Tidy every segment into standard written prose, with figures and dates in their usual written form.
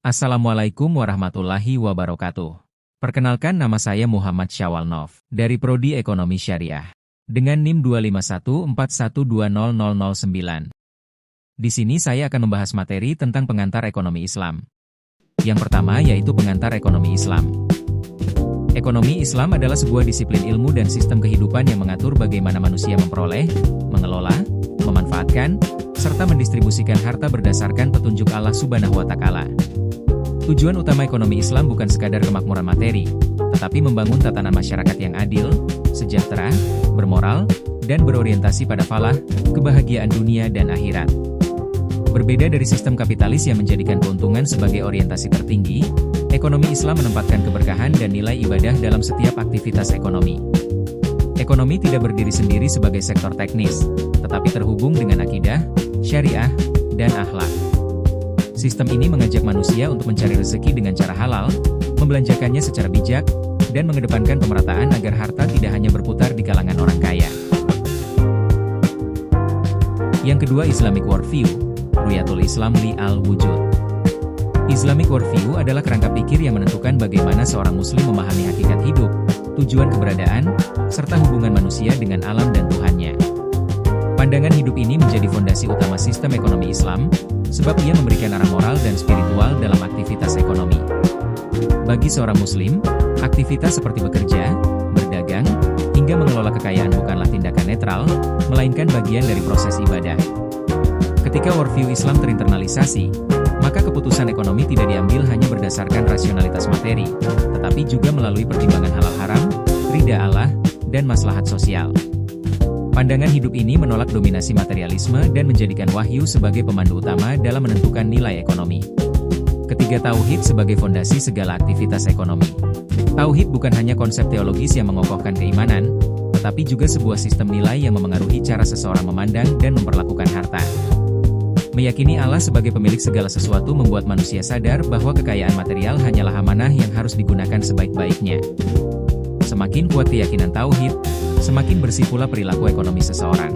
Assalamualaikum warahmatullahi wabarakatuh. Perkenalkan, nama saya Muhammad Syawal Nov, dari Prodi Ekonomi Syariah, dengan NIM 25141200009. Di sini saya akan membahas materi tentang pengantar ekonomi Islam. Yang pertama yaitu pengantar ekonomi Islam. Ekonomi Islam adalah sebuah disiplin ilmu dan sistem kehidupan yang mengatur bagaimana manusia memperoleh, mengelola, memanfaatkan, serta mendistribusikan harta berdasarkan petunjuk Allah Subhanahu wa Ta'ala. Tujuan utama ekonomi Islam bukan sekadar kemakmuran materi, tetapi membangun tatanan masyarakat yang adil, sejahtera, bermoral, dan berorientasi pada falah, kebahagiaan dunia dan akhirat. Berbeda dari sistem kapitalis yang menjadikan keuntungan sebagai orientasi tertinggi, ekonomi Islam menempatkan keberkahan dan nilai ibadah dalam setiap aktivitas ekonomi. Ekonomi tidak berdiri sendiri sebagai sektor teknis, tetapi terhubung dengan akidah, syariah, dan akhlak. Sistem ini mengajak manusia untuk mencari rezeki dengan cara halal, membelanjakannya secara bijak, dan mengedepankan pemerataan agar harta tidak hanya berputar di kalangan orang kaya. Yang kedua, Islamic Worldview, Ru'yatul Islam li al-Wujud. Islamic Worldview adalah kerangka pikir yang menentukan bagaimana seorang muslim memahami hakikat hidup, tujuan keberadaan, serta hubungan manusia dengan alam dan Tuhannya. Pandangan hidup ini menjadi fondasi utama sistem ekonomi Islam, sebab ia memberikan arah moral dan spiritual dalam aktivitas ekonomi. Bagi seorang muslim, aktivitas seperti bekerja, berdagang, hingga mengelola kekayaan bukanlah tindakan netral, melainkan bagian dari proses ibadah. Ketika worldview Islam terinternalisasi, maka keputusan ekonomi tidak diambil hanya berdasarkan rasionalitas materi, tetapi juga melalui pertimbangan halal haram, ridha Allah, dan maslahat sosial. Pandangan hidup ini menolak dominasi materialisme dan menjadikan wahyu sebagai pemandu utama dalam menentukan nilai ekonomi. Ketiga, tauhid sebagai fondasi segala aktivitas ekonomi. Tauhid bukan hanya konsep teologis yang mengokohkan keimanan, tetapi juga sebuah sistem nilai yang memengaruhi cara seseorang memandang dan memperlakukan harta. Meyakini Allah sebagai pemilik segala sesuatu membuat manusia sadar bahwa kekayaan material hanyalah amanah yang harus digunakan sebaik-baiknya. Semakin kuat keyakinan tauhid, semakin bersih pula perilaku ekonomi seseorang.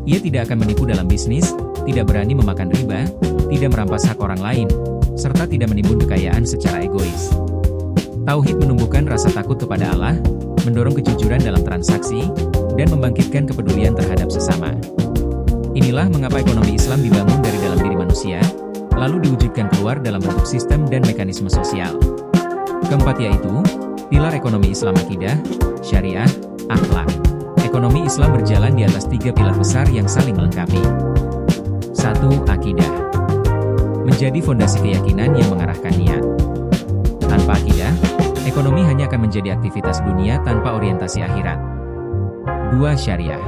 Ia tidak akan menipu dalam bisnis, tidak berani memakan riba, tidak merampas hak orang lain, serta tidak menimbun kekayaan secara egois. Tauhid menumbuhkan rasa takut kepada Allah, mendorong kejujuran dalam transaksi, dan membangkitkan kepedulian terhadap sesama. Inilah mengapa ekonomi Islam dibangun dari dalam diri manusia, lalu diwujudkan keluar dalam bentuk sistem dan mekanisme sosial. Keempat yaitu, pilar ekonomi Islam akidah, syariah, akhlak. Ekonomi Islam berjalan di atas tiga pilar besar yang saling melengkapi. 1. Akidah. Menjadi fondasi keyakinan yang mengarahkan niat. Tanpa akidah, ekonomi hanya akan menjadi aktivitas dunia tanpa orientasi akhirat. 2. Syariah.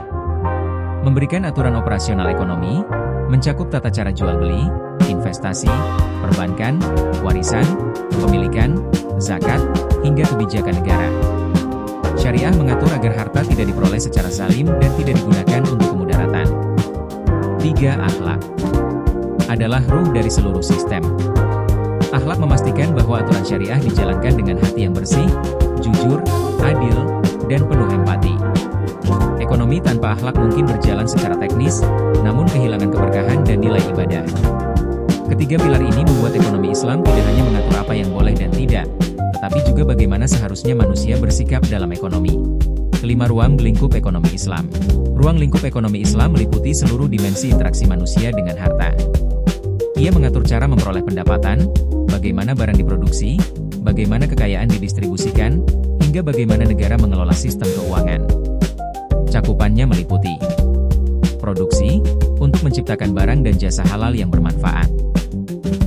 Memberikan aturan operasional ekonomi, mencakup tata cara jual beli, investasi, perbankan, warisan, kepemilikan, zakat, hingga kebijakan negara. Syariah mengatur agar harta tidak diperoleh secara zalim dan tidak digunakan untuk kemudaratan. 3. Akhlak. Adalah ruh dari seluruh sistem. Akhlak memastikan bahwa aturan syariah dijalankan dengan hati yang bersih, jujur, adil, dan penuh empati. Ekonomi tanpa akhlak mungkin berjalan secara teknis, namun kehilangan keberkahan dan nilai ibadah. Ketiga pilar ini membuat ekonomi Islam tidak hanya mengatur apa yang boleh dan tidak, tetapi juga bagaimana seharusnya manusia bersikap dalam ekonomi. Kelima, ruang lingkup ekonomi Islam. Ruang lingkup ekonomi Islam meliputi seluruh dimensi interaksi manusia dengan harta. Ia mengatur cara memperoleh pendapatan, bagaimana barang diproduksi, bagaimana kekayaan didistribusikan, hingga bagaimana negara mengelola sistem keuangan. Cakupannya meliputi produksi, untuk menciptakan barang dan jasa halal yang bermanfaat.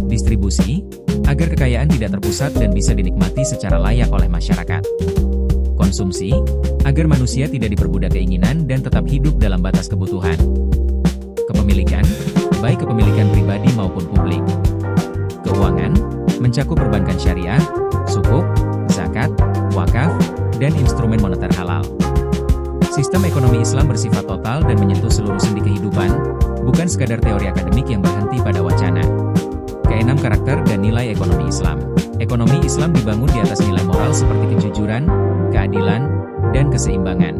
Distribusi, agar kekayaan tidak terpusat dan bisa dinikmati secara layak oleh masyarakat. Konsumsi, agar manusia tidak diperbudak keinginan dan tetap hidup dalam batas kebutuhan. Kepemilikan, baik kepemilikan pribadi maupun publik. Keuangan, mencakup perbankan syariah, sukuk, zakat, wakaf, dan instrumen moneter halal. Sistem ekonomi Islam bersifat total dan menyentuh seluruh sendi kehidupan, bukan sekadar teori akademik yang berhenti pada wacana. Keenam, karakter dan nilai ekonomi Islam. Ekonomi Islam dibangun di atas nilai moral seperti kejujuran, keadilan, dan keseimbangan.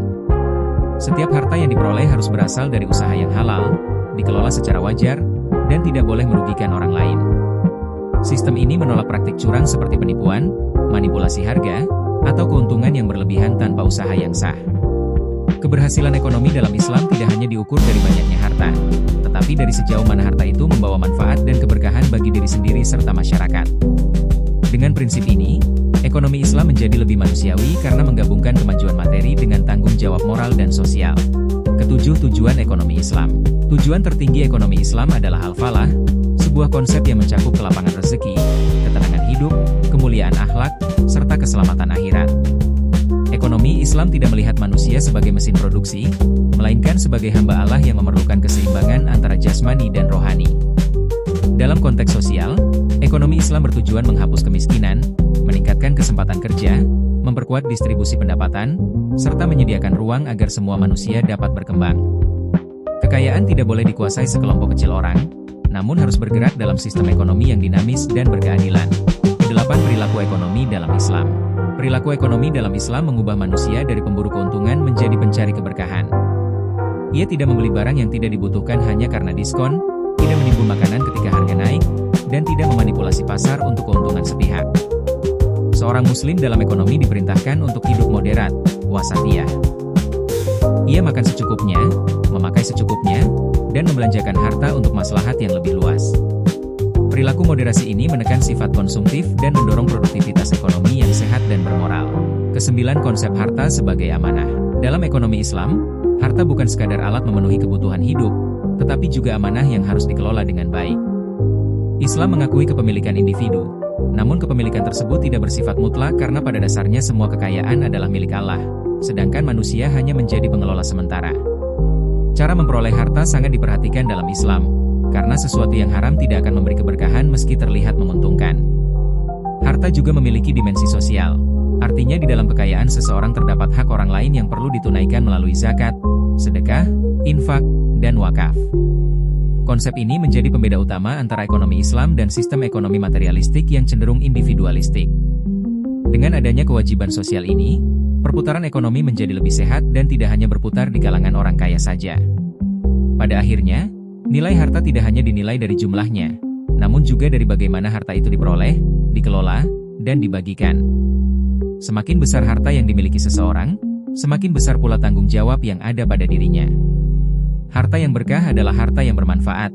Setiap harta yang diperoleh harus berasal dari usaha yang halal, dikelola secara wajar, dan tidak boleh merugikan orang lain. Sistem ini menolak praktik curang seperti penipuan, manipulasi harga, atau keuntungan yang berlebihan tanpa usaha yang sah. Keberhasilan ekonomi dalam Islam tidak hanya diukur dari banyaknya harta, tetapi dari sejauh mana harta itu membawa manfaat dan keberkahan bagi diri sendiri serta masyarakat. Dengan prinsip ini, ekonomi Islam menjadi lebih manusiawi karena menggabungkan kemajuan materi dengan tanggung jawab moral dan sosial. Ketujuh, tujuan ekonomi Islam. Tujuan tertinggi ekonomi Islam adalah al-falah, sebuah konsep yang mencakup kelapangan rezeki, ketenangan hidup, kemuliaan akhlak, serta keselamatan akhirat. Ekonomi Islam tidak melihat manusia sebagai mesin produksi, melainkan sebagai hamba Allah yang memerlukan keseimbangan antara jasmani dan rohani. Dalam konteks sosial, ekonomi Islam bertujuan menghapus kemiskinan, meningkatkan kesempatan kerja, memperkuat distribusi pendapatan, serta menyediakan ruang agar semua manusia dapat berkembang. Kekayaan tidak boleh dikuasai sekelompok kecil orang, namun harus bergerak dalam sistem ekonomi yang dinamis dan berkeadilan. 8. Perilaku ekonomi dalam Islam. Perilaku ekonomi dalam Islam mengubah manusia dari pemburu keuntungan menjadi pencari keberkahan. Ia tidak membeli barang yang tidak dibutuhkan hanya karena diskon, tidak menimbun makanan ketika harga naik, dan tidak memanipulasi pasar untuk keuntungan sepihak. Seorang muslim dalam ekonomi diperintahkan untuk hidup moderat, wasatiyah. Ia makan secukupnya, memakai secukupnya, dan membelanjakan harta untuk maslahat yang lebih luas. Perilaku moderasi ini menekan sifat konsumtif dan mendorong produktivitas ekonomi yang sehat dan bermoral. Kesembilan, konsep harta sebagai amanah. Dalam ekonomi Islam, harta bukan sekadar alat memenuhi kebutuhan hidup, tetapi juga amanah yang harus dikelola dengan baik. Islam mengakui kepemilikan individu, namun kepemilikan tersebut tidak bersifat mutlak karena pada dasarnya semua kekayaan adalah milik Allah, sedangkan manusia hanya menjadi pengelola sementara. Cara memperoleh harta sangat diperhatikan dalam Islam, karena sesuatu yang haram tidak akan memberi keberkahan meski terlihat menguntungkan. Harta juga memiliki dimensi sosial, artinya di dalam kekayaan seseorang terdapat hak orang lain yang perlu ditunaikan melalui zakat, sedekah, infak, dan wakaf. Konsep ini menjadi pembeda utama antara ekonomi Islam dan sistem ekonomi materialistik yang cenderung individualistik. Dengan adanya kewajiban sosial ini, perputaran ekonomi menjadi lebih sehat dan tidak hanya berputar di kalangan orang kaya saja. Pada akhirnya, nilai harta tidak hanya dinilai dari jumlahnya, namun juga dari bagaimana harta itu diperoleh, dikelola, dan dibagikan. Semakin besar harta yang dimiliki seseorang, semakin besar pula tanggung jawab yang ada pada dirinya. Harta yang berkah adalah harta yang bermanfaat,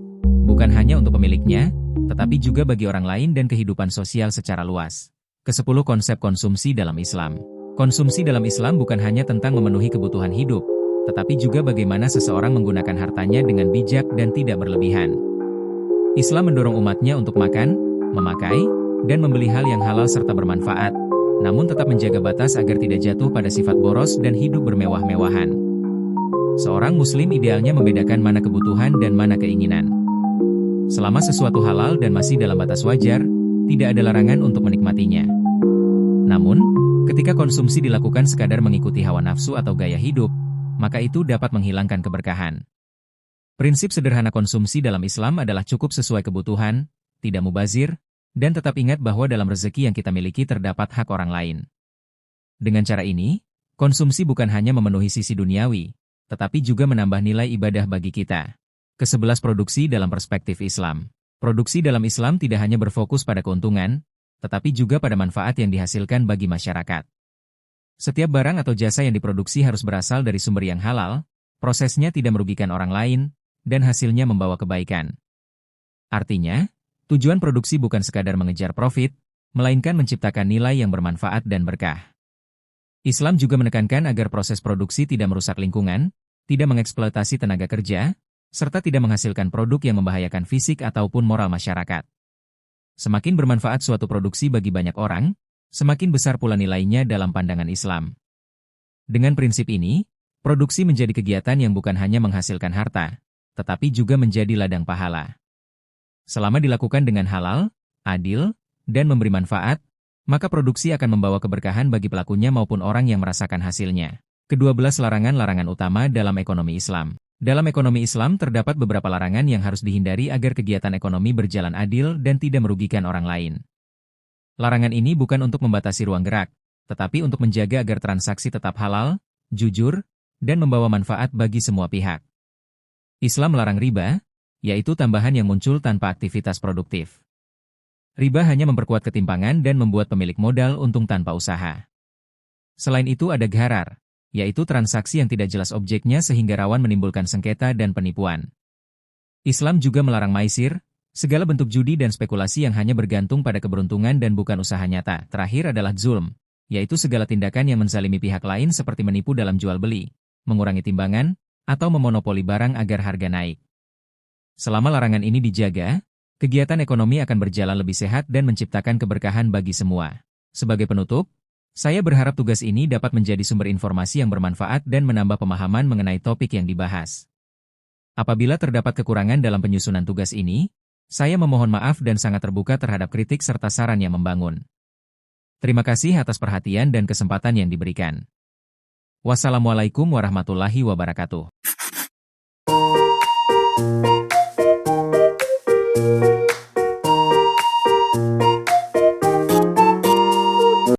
bukan hanya untuk pemiliknya, tetapi juga bagi orang lain dan kehidupan sosial secara luas. Kesepuluh, konsep konsumsi dalam Islam. Konsumsi dalam Islam bukan hanya tentang memenuhi kebutuhan hidup, tetapi juga bagaimana seseorang menggunakan hartanya dengan bijak dan tidak berlebihan. Islam mendorong umatnya untuk makan, memakai, dan membeli hal yang halal serta bermanfaat, namun tetap menjaga batas agar tidak jatuh pada sifat boros dan hidup bermewah-mewahan. Seorang muslim idealnya membedakan mana kebutuhan dan mana keinginan. Selama sesuatu halal dan masih dalam batas wajar, tidak ada larangan untuk menikmatinya. Namun, ketika konsumsi dilakukan sekadar mengikuti hawa nafsu atau gaya hidup, maka itu dapat menghilangkan keberkahan. Prinsip sederhana konsumsi dalam Islam adalah cukup sesuai kebutuhan, tidak mubazir, dan tetap ingat bahwa dalam rezeki yang kita miliki terdapat hak orang lain. Dengan cara ini, konsumsi bukan hanya memenuhi sisi duniawi, tetapi juga menambah nilai ibadah bagi kita. Ke-11, produksi dalam perspektif Islam. Produksi dalam Islam tidak hanya berfokus pada keuntungan, tetapi juga pada manfaat yang dihasilkan bagi masyarakat. Setiap barang atau jasa yang diproduksi harus berasal dari sumber yang halal, prosesnya tidak merugikan orang lain, dan hasilnya membawa kebaikan. Artinya, tujuan produksi bukan sekadar mengejar profit, melainkan menciptakan nilai yang bermanfaat dan berkah. Islam juga menekankan agar proses produksi tidak merusak lingkungan, tidak mengeksploitasi tenaga kerja, serta tidak menghasilkan produk yang membahayakan fisik ataupun moral masyarakat. Semakin bermanfaat suatu produksi bagi banyak orang, semakin besar pula nilainya dalam pandangan Islam. Dengan prinsip ini, produksi menjadi kegiatan yang bukan hanya menghasilkan harta, tetapi juga menjadi ladang pahala. Selama dilakukan dengan halal, adil, dan memberi manfaat, maka produksi akan membawa keberkahan bagi pelakunya maupun orang yang merasakan hasilnya. Ke-12, larangan-larangan utama dalam ekonomi Islam. Dalam ekonomi Islam terdapat beberapa larangan yang harus dihindari agar kegiatan ekonomi berjalan adil dan tidak merugikan orang lain. Larangan ini bukan untuk membatasi ruang gerak, tetapi untuk menjaga agar transaksi tetap halal, jujur, dan membawa manfaat bagi semua pihak. Islam melarang riba, yaitu tambahan yang muncul tanpa aktivitas produktif. Riba hanya memperkuat ketimpangan dan membuat pemilik modal untung tanpa usaha. Selain itu ada gharar, yaitu transaksi yang tidak jelas objeknya sehingga rawan menimbulkan sengketa dan penipuan. Islam juga melarang maisir, segala bentuk judi dan spekulasi yang hanya bergantung pada keberuntungan dan bukan usaha nyata. Terakhir adalah zulm, yaitu segala tindakan yang menzalimi pihak lain seperti menipu dalam jual beli, mengurangi timbangan, atau memonopoli barang agar harga naik. Selama larangan ini dijaga, kegiatan ekonomi akan berjalan lebih sehat dan menciptakan keberkahan bagi semua. Sebagai penutup, saya berharap tugas ini dapat menjadi sumber informasi yang bermanfaat dan menambah pemahaman mengenai topik yang dibahas. Apabila terdapat kekurangan dalam penyusunan tugas ini, saya memohon maaf dan sangat terbuka terhadap kritik serta saran yang membangun. Terima kasih atas perhatian dan kesempatan yang diberikan. Wassalamualaikum warahmatullahi wabarakatuh.